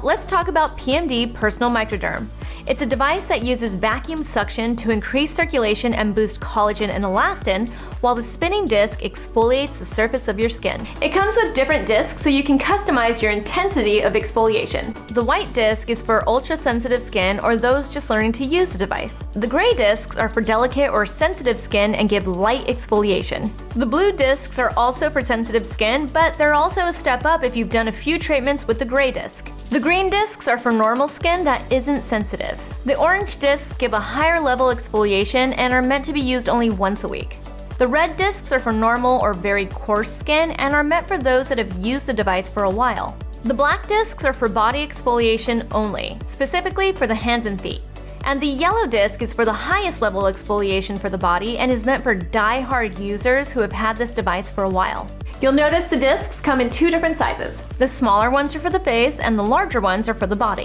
let's talk about PMD Personal Microderm. It's a device that uses vacuum suction to increase circulation and boost collagen and elastin, while the spinning disc exfoliates the surface of your skin. It comes with different discs so you can customize your intensity of exfoliation. The white disc is for ultra-sensitive skin or those just learning to use the device. The gray discs are for delicate or sensitive skin and give light exfoliation. The blue discs are also for sensitive skin, but they're also a step up if you've done a few treatments with the gray disc. The green discs are for normal skin that isn't sensitive. The orange discs give a higher level exfoliation and are meant to be used only once a week. The red discs are for normal or very coarse skin and are meant for those that have used the device for a while. The black discs are for body exfoliation only, specifically for the hands and feet. And the yellow disc is for the highest level exfoliation for the body and is meant for die-hard users who have had this device for a while. You'll notice the discs come in two different sizes. The smaller ones are for the face and the larger ones are for the body.